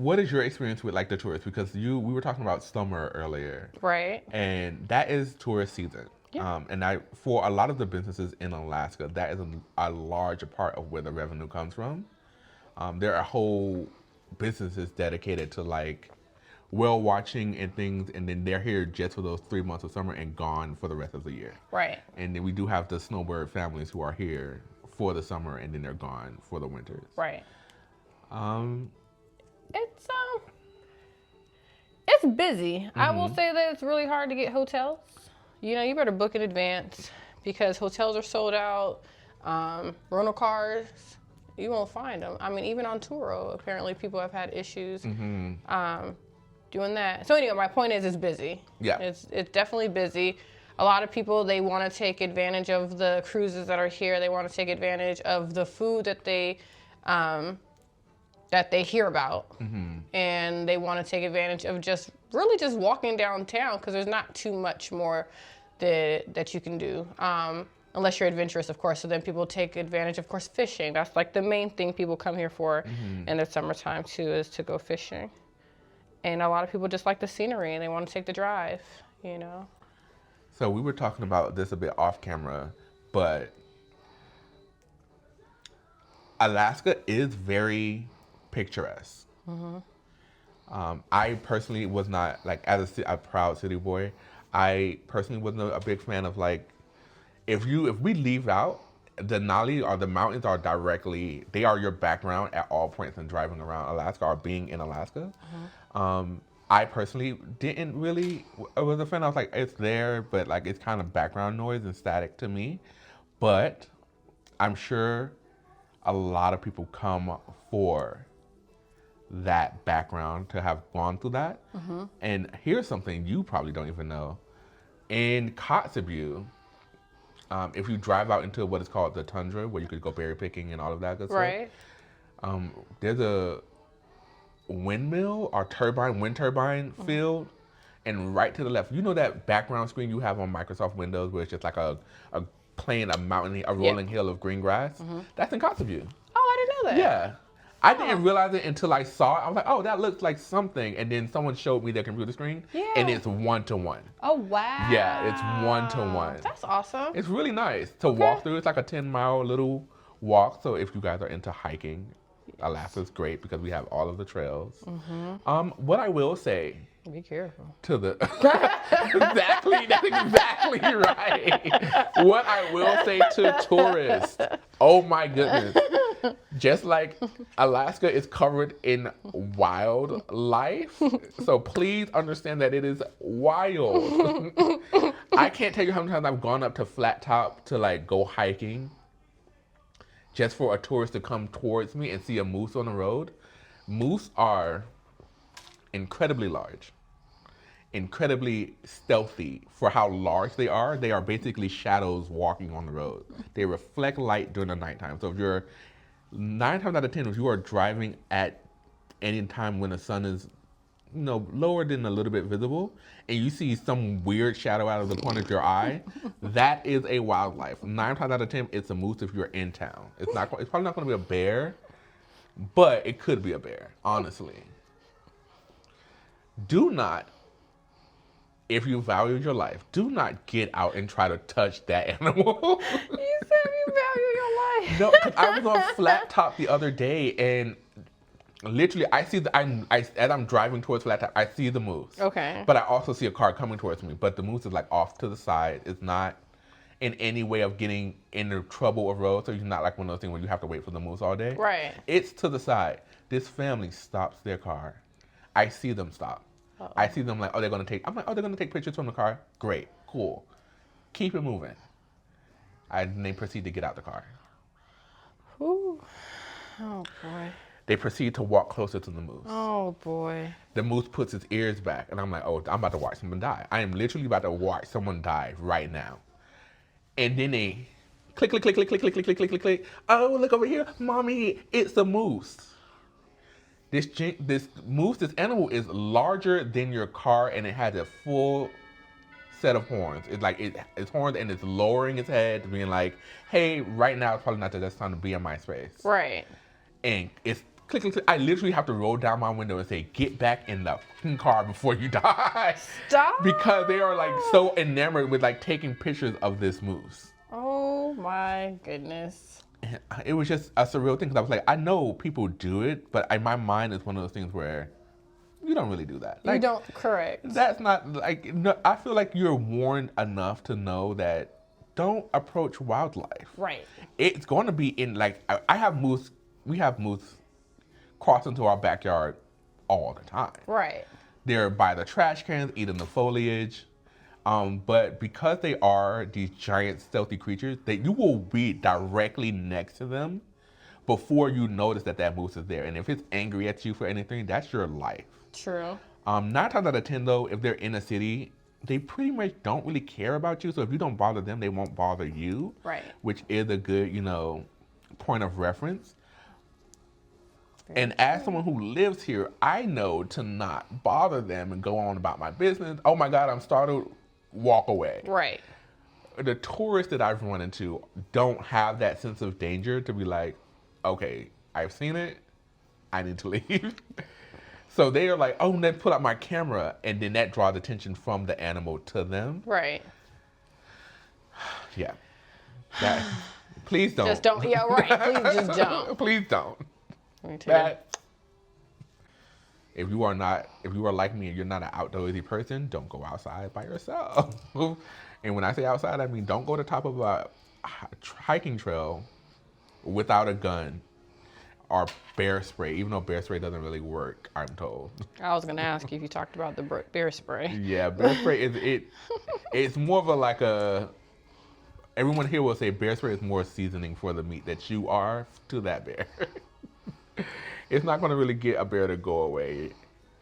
what is your experience with like the tourists? Because we were talking about summer earlier, Right. and that is tourist season. Yeah. And for a lot of the businesses in Alaska, that is a large part of where the revenue comes from. There are whole businesses dedicated to like whale watching and things, and then they're here just for those 3 months of summer and gone for the rest of the year. Right. And then we do have the snowbird families who are here for the summer and then they're gone for the winters. Right. Um, It's it's busy. I will say that it's really hard to get hotels. You better book in advance because hotels are sold out. Rental cars, you won't find them. I mean, even on Turo, apparently people have had issues doing that. So anyway, my point is, it's busy. Yeah. It's definitely busy. A lot of people, they want to take advantage of the cruises that are here. They want to take advantage of the food that they hear about, and they want to take advantage of just walking downtown because there's not too much more that you can do, unless you're adventurous, of course. So then people take advantage, of course, fishing. That's like the main thing people come here for in the summertime too, is to go fishing. And a lot of people just like the scenery and they want to take the drive, So we were talking about this a bit off camera, but Alaska is very picturesque. I personally was not, like, as a proud city boy, I personally wasn't a big fan of, like, if we leave out, Denali or the mountains are they are your background at all points in driving around Alaska or being in Alaska. I personally didn't really, I was a fan. I was like, it's there, but like it's kind of background noise and static to me. But I'm sure a lot of people come for that background to have gone through that. And here's something you probably don't even know. In Kotzebue, if you drive out into what is called the tundra, where you could go berry picking and all of that good Right. stuff, there's a windmill or wind turbine field, and right to the left, you know that background screen you have on Microsoft Windows where it's just like a plain, a mountain, a rolling hill of green grass? That's in Kotzebue. Oh, I didn't know that. Yeah. I didn't realize it until I saw it. I was like, oh, that looks like something. And then someone showed me their computer screen, and it's 1-to-1. Oh, wow. Yeah, it's 1-to-1. That's awesome. It's really nice to walk through. It's like a 10-mile little walk. So if you guys are into hiking, Alaska's great because we have all of the trails. What I will say Be careful. to the exactly, that's exactly right. What I will say to tourists, oh my goodness, just like Alaska is covered in wildlife, so please understand that it is wild. I can't tell you how many times I've gone up to Flat Top to like go hiking just for a tourist to come towards me and see a moose on the road. Moose are incredibly large, incredibly stealthy for how large they are. They are basically shadows walking on the road. They reflect light during the nighttime. So if you're 9 times out of 10, if you are driving at any time when the sun is, lower than a little bit visible, and you see some weird shadow out of the corner of your eye, that is a wildlife. 9 times out of 10, it's a moose if you're in town. It's probably not going to be a bear, but it could be a bear, honestly. Do not, if you value your life, do not get out and try to touch that animal. You said you value your life. No, 'cause I was on Flat Top the other day, and literally, I see as I'm driving towards Flat Top, I see the moose. Okay. But I also see a car coming towards me. But the moose is like off to the side. It's not in any way of getting in the trouble of road. So it's not like one of those things where you have to wait for the moose all day. Right. It's to the side. This family stops their car. I see them stop. I see them like, they're going to take, I'm like, they're going to take pictures from the car. Great, cool. Keep it moving. And they proceed to get out the car. Ooh. Oh, boy. They proceed to walk closer to the moose. Oh, boy. The moose puts its ears back, and I'm like, I'm about to watch someone die. I am literally about to watch someone die right now. And then they click, click, click, click, click, click, click, click, click, click, click. Oh, look over here. Mommy, it's a moose. This moose, this animal is larger than your car, and it has a full set of horns. It's like it's horns, and it's lowering its head, being like, hey, right now it's probably not the best time to be in my space. Right. And it's click, click, click. I literally have to roll down my window and say, "Get back in the fucking car before you die." Stop. Because they are like so enamored with like taking pictures of this moose. Oh my goodness. And it was just a surreal thing because I was like, I know people do it, but in my mind, it's one of those things where you don't really do that. Like, You don't, correct. That's not like. No, I feel like you're warned enough to know that don't approach wildlife. Right. It's going to be in like I have moose. We have moose cross into our backyard all the time. Right. They're by the trash cans, eating the foliage. But because they are these giant stealthy creatures, that you will be directly next to them before you notice that moose is there. And if it's angry at you for anything, that's your life. True. 9 times out of 10 though, if they're in a city, they pretty much don't really care about you. So if you don't bother them, they won't bother you. Right. Which is a good, point of reference. And as someone who lives here, I know to not bother them and go on about my business. Oh my God, I'm startled. Walk away. Right. The tourists that I've run into don't have that sense of danger to be like, okay, I've seen it. I need to leave. So they are like, oh, let's put out my camera. And then that draws attention from the animal to them. Right. Yeah. Please don't. Just don't. Yeah, right. Please just don't. Please don't. Me too. If you are like me and you're not an outdoorsy person, don't go outside by yourself. And when I say outside, I mean don't go to the top of a hiking trail without a gun or bear spray, even though bear spray doesn't really work, I'm told. I was gonna ask you if you talked about the bear spray. Yeah, bear spray it's more of everyone here will say bear spray is more seasoning for the meat that you are to that bear. It's not going to really get a bear to go away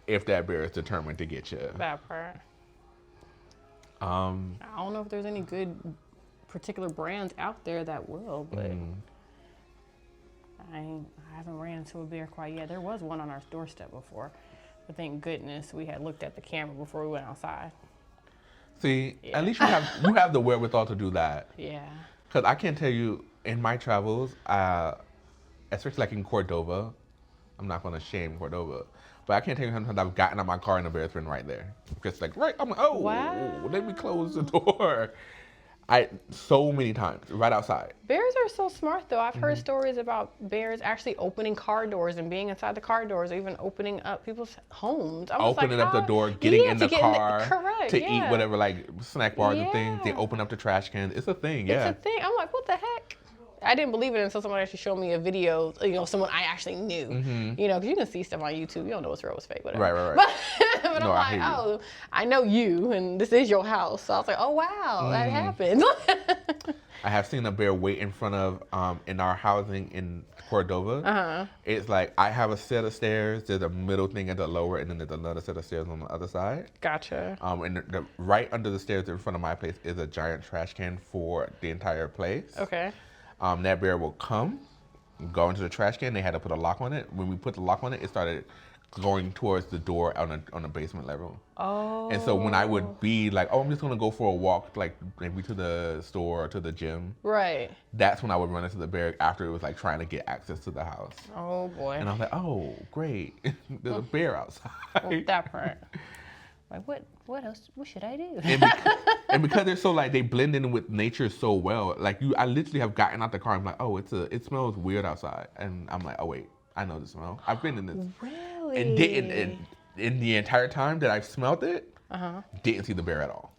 if that bear is determined to get you. That part. I don't know if there's any good particular brands out there that will, but I haven't ran into a bear quite yet. There was one on our doorstep before, but thank goodness we had looked at the camera before we went outside. See, at least you have the wherewithal to do that. Yeah. Because I can tell you, in my travels, especially like in Cordova, I'm not going to shame Cordova, but I can't tell you how many times I've gotten out my car and the bear's been right there. Just like, right, I'm like, oh, wow. Let me close the door. So many times, right outside. Bears are so smart, though. I've heard stories about bears actually opening car doors and being inside the car doors, or even opening up people's homes. Opening up the door, getting in the car, correct, to eat whatever, like snack bars and things. They Yeah. open up the trash cans. It's a thing, yeah. It's a thing. I'm like, what the heck? I didn't believe it until someone actually showed me a video, someone I actually knew. Because you can see stuff on YouTube. You don't know what's real, what's fake, whatever. Right. But No, I'm like, oh, I know you, and this is your house. So I was like, oh, wow, that happened. I have seen a bear wait in front of, in our housing in Cordova. It's like, I have a set of stairs. There's a middle thing at the lower, and then there's another set of stairs on the other side. Gotcha. And right under the stairs in front of my place is a giant trash can for the entire place. Okay. That bear will come, go into the trash can. They had to put a lock on it. When we put the lock on it, it started going towards the door on a basement level. Oh. And so when I would be like, oh, I'm just gonna go for a walk, like maybe to the store or to the gym. Right. That's when I would run into the bear after it was like trying to get access to the house. Oh, boy. And I was like, oh, great. There's a bear outside. Well, that part. Like, what else? What should I do? And because they're so like, they blend in with nature so well. Like I literally have gotten out the car. I'm like, oh, it smells weird outside. And I'm like, oh wait, I know the smell. I've been in this. Really? And didn't, in the entire time that I've smelled it, didn't see the bear at all.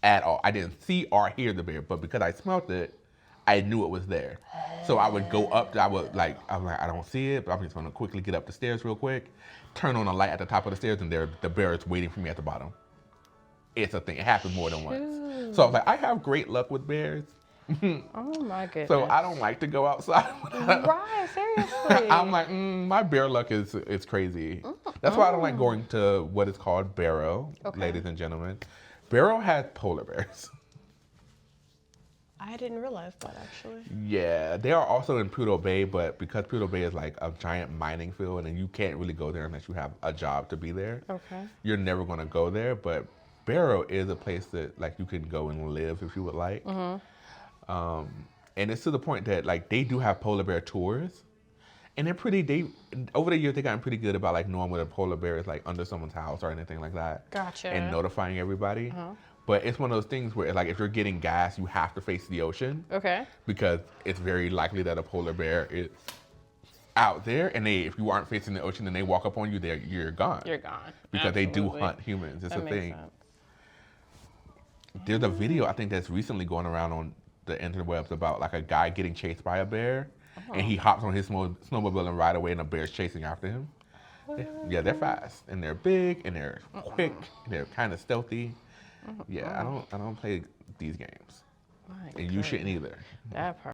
At all. I didn't see or hear the bear, but because I smelled it, I knew it was there. So I would go up, I'm like, I don't see it, but I'm just gonna quickly get up the stairs real quick, turn on a light at the top of the stairs, and the bear is waiting for me at the bottom. It's a thing. It happens more than once. So I was like, I have great luck with bears. Oh my goodness. So I don't like to go outside. Right, seriously. I'm like, my bear luck is crazy. That's why I don't like going to what is called Barrow, ladies and gentlemen. Barrow has polar bears. I didn't realize that, actually. Yeah, they are also in Prudhoe Bay, but because Prudhoe Bay is like a giant mining field and you can't really go there unless you have a job to be there. Okay. You're never going to go there, but Barrow is a place that like you can go and live if you would like. And it's to the point that like they do have polar bear tours, And they're pretty. Over the years they gotten pretty good about like knowing where the polar bear is like under someone's house or anything like that. Gotcha. And notifying everybody. But it's one of those things where like if you're getting gas, you have to face the ocean. Okay. Because it's very likely that a polar bear is out there, and if you aren't facing the ocean and they walk up on you, you're gone. You're gone. Because they do Absolutely. hunt humans. It's That a makes thing. sense. There's a video I think that's recently going around on the interwebs about like a guy getting chased by a bear, and he hops on his snowmobile and ride away, and a bear's chasing after him. Yeah, they're fast and they're big and they're quick and they're kind of stealthy. Yeah, I don't play these games, My and you shouldn't either. That part.